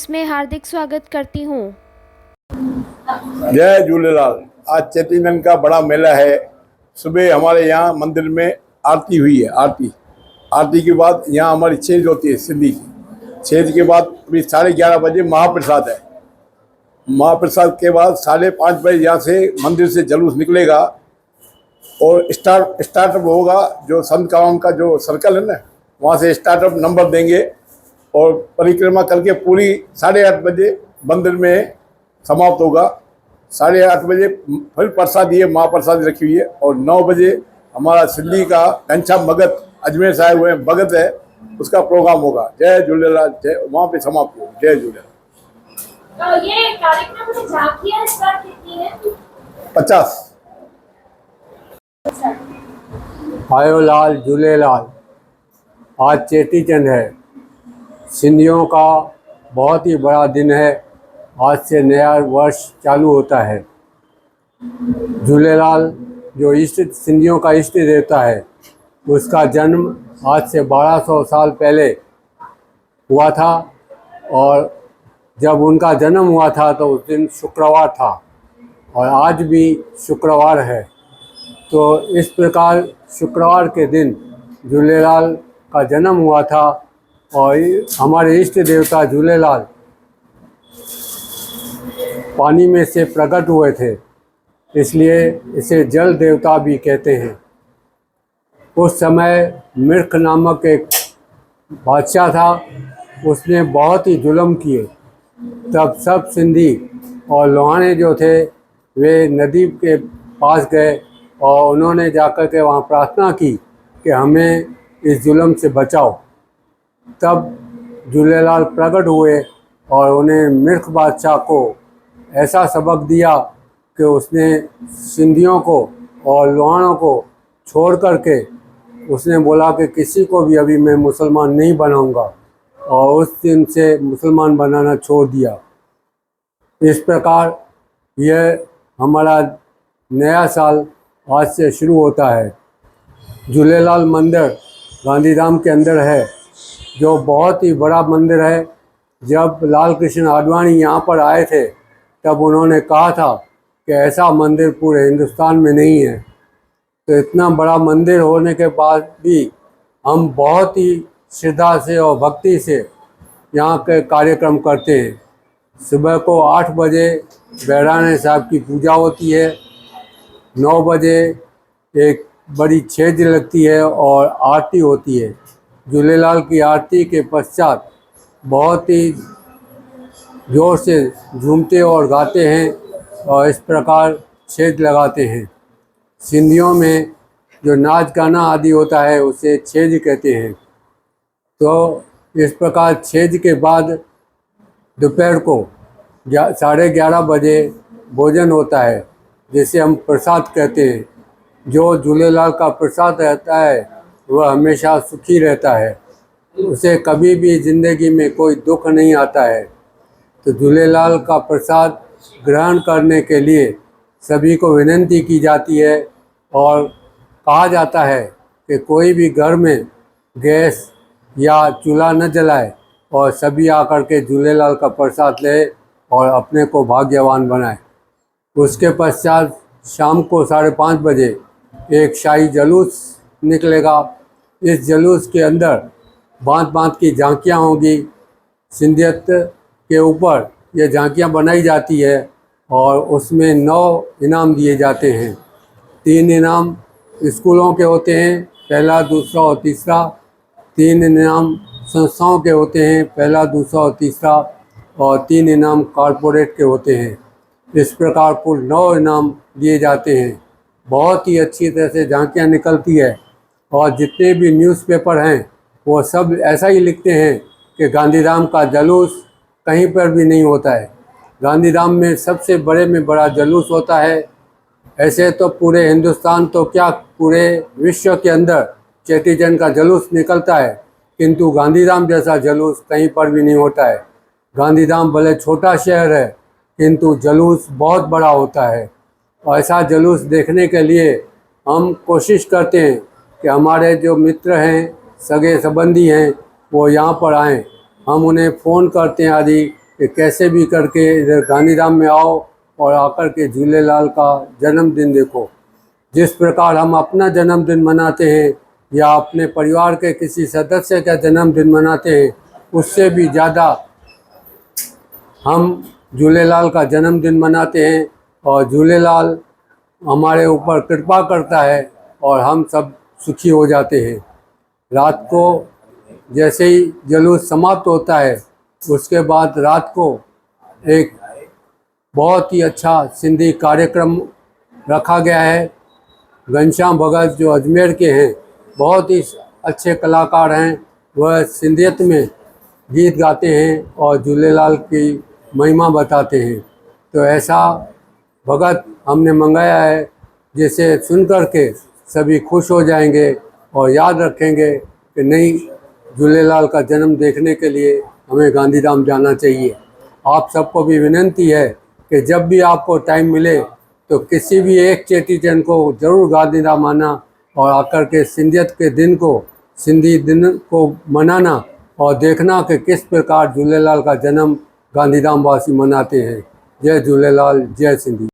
में हार्दिक स्वागत करती हूँ। जय झूलेलाल। आज चेटीचंड का बड़ा मेला है। सुबह हमारे यहाँ मंदिर में आरती हुई है। आरती के बाद यहाँ हमारी छेज होती है सिंधी की। छेज के बाद अभी 11:30 बजे महाप्रसाद है। महाप्रसाद के बाद 5:30 बजे यहाँ से मंदिर से जुलूस निकलेगा और स्टार्टअप होगा। जो संत कॉलोनी का जो सर्कल है ना, वहाँ से स्टार्टअप नंबर देंगे और परिक्रमा करके पूरी 8:30 बजे मंदिर में समाप्त होगा। 8:30 बजे फिर प्रसाद, ये महाप्रसाद रखी हुई है। और 9 बजे हमारा सिंधी का घनश्याम भगत अजमेर साहिब हुए भगत है, उसका प्रोग्राम होगा। जय झूलेलाल। जय, वहाँ पे समाप्त हो। जय झूलेलाल। ये कार्यक्रम में झांकियां इस बार कितनी है? 50। आयो लाल झूलेलाल। आज चेटीचंड है। सिंधियों का बहुत ही बड़ा दिन है। आज से नया वर्ष चालू होता है। झूलेलाल जो इष्ट सिंधियों का इष्ट देवता है, उसका जन्म आज से 1200 साल पहले हुआ था। और जब उनका जन्म हुआ था तो उस दिन शुक्रवार था और आज भी शुक्रवार है। तो इस प्रकार शुक्रवार के दिन झूलेलाल का जन्म हुआ था और हमारे इष्ट देवता झूलेलाल पानी में से प्रकट हुए थे, इसलिए इसे जल देवता भी कहते हैं। उस समय मिर्ख नामक एक बादशाह था, उसने बहुत ही जुल्म किए। तब सब सिंधी और लोहाने जो थे वे नदी के पास गए और उन्होंने जाकर के वहाँ प्रार्थना की कि हमें इस जुल्म से बचाओ। तब झूलेलाल प्रकट हुए और उन्हें मिर्ख बादशाह को ऐसा सबक दिया कि उसने सिंधियों को और लोहानों को छोड़ करके उसने बोला कि किसी को भी अभी मैं मुसलमान नहीं बनाऊंगा, और उस दिन से मुसलमान बनाना छोड़ दिया। इस प्रकार यह हमारा नया साल आज से शुरू होता है। झूलेलाल मंदिर गांधीधाम के अंदर है, जो बहुत ही बड़ा मंदिर है। जब लाल कृष्ण आडवाणी यहाँ पर आए थे तब उन्होंने कहा था कि ऐसा मंदिर पूरे हिंदुस्तान में नहीं है। तो इतना बड़ा मंदिर होने के बाद भी हम बहुत ही श्रद्धा से और भक्ति से यहाँ के कार्यक्रम करते हैं। सुबह को 8 बजे बहराने साहब की पूजा होती है। 9 बजे एक बड़ी छेज लगती है और आरती होती है। झूलेलाल की आरती के पश्चात बहुत ही जोर से झूमते और गाते हैं और इस प्रकार छेज लगाते हैं। सिंधियों में जो नाच गाना आदि होता है उसे छेज कहते हैं। तो इस प्रकार छेज के बाद दोपहर को 11:30 बजे भोजन होता है, जिसे हम प्रसाद कहते हैं। जो झूलेलाल का प्रसाद रहता है वह हमेशा सुखी रहता है, उसे कभी भी ज़िंदगी में कोई दुख नहीं आता है। तो झूलेलाल का प्रसाद ग्रहण करने के लिए सभी को विनती की जाती है और कहा जाता है कि कोई भी घर में गैस या चूल्हा न जलाए और सभी आकर के झूलेलाल का प्रसाद ले और अपने को भाग्यवान बनाए। उसके पश्चात शाम को 5:30 बजे एक शाही जुलूस निकलेगा। इस जुलूस के अंदर भांत की झांकियाँ होंगी। सिंधियत के ऊपर ये झांकियाँ बनाई जाती है और उसमें 9 इनाम दिए जाते हैं। 3 इनाम स्कूलों के होते हैं, पहला, दूसरा और तीसरा। 3 इनाम संस्थाओं के होते हैं, पहला, दूसरा और तीसरा। और 3 इनाम कॉरपोरेट के होते हैं। इस प्रकार कुल 9 इनाम दिए जाते हैं। बहुत ही अच्छी तरह से झांकियाँ निकलती है और जितने भी न्यूज़पेपर हैं वो सब ऐसा ही लिखते हैं कि गांधीधाम का जुलूस कहीं पर भी नहीं होता है। गांधीधाम में सबसे बड़े में बड़ा जुलूस होता है। ऐसे तो पूरे हिंदुस्तान तो क्या पूरे विश्व के अंदर चेटीचंड का जुलूस निकलता है, किंतु गांधीधाम जैसा जुलूस कहीं पर भी नहीं होता है। गांधीधाम भले छोटा शहर है किंतु जुलूस बहुत बड़ा होता है। और ऐसा जुलूस देखने के लिए हम कोशिश करते हैं कि हमारे जो मित्र हैं, सगे संबंधी हैं, वो यहाँ पर आएँ। हम उन्हें फ़ोन करते हैं आदि कि कैसे भी करके इधर गांधीधाम में आओ और आकर के झूलेलाल का जन्मदिन देखो। जिस प्रकार हम अपना जन्मदिन मनाते हैं या अपने परिवार के किसी सदस्य का जन्मदिन मनाते हैं, उससे भी ज़्यादा हम झूलेलाल का जन्मदिन मनाते हैं और झूलेलाल हमारे ऊपर कृपा करता है और हम सब सुखी हो जाते हैं। रात को जैसे ही जुलूस समाप्त होता है, उसके बाद रात को एक बहुत ही अच्छा सिंधी कार्यक्रम रखा गया है। घनश्याम भगत जो अजमेर के हैं, बहुत ही अच्छे कलाकार हैं, वह सिंधियत में गीत गाते हैं और झूलेलाल की महिमा बताते हैं। तो ऐसा भगत हमने मंगाया है जिसे सुन कर के सभी खुश हो जाएंगे और याद रखेंगे कि नहीं, झूलेलाल का जन्म देखने के लिए हमें गांधीधाम जाना चाहिए। आप सबको भी विनंती है कि जब भी आपको टाइम मिले तो किसी भी एक चेटी चंद को ज़रूर गांधीधाम आना और आकर के सिंधियत के दिन को, सिंधी दिन को मनाना और देखना कि किस प्रकार झूलेलाल का जन्म गांधीधाम वासी मनाते हैं। जय झूलेलाल, जय सिंधी।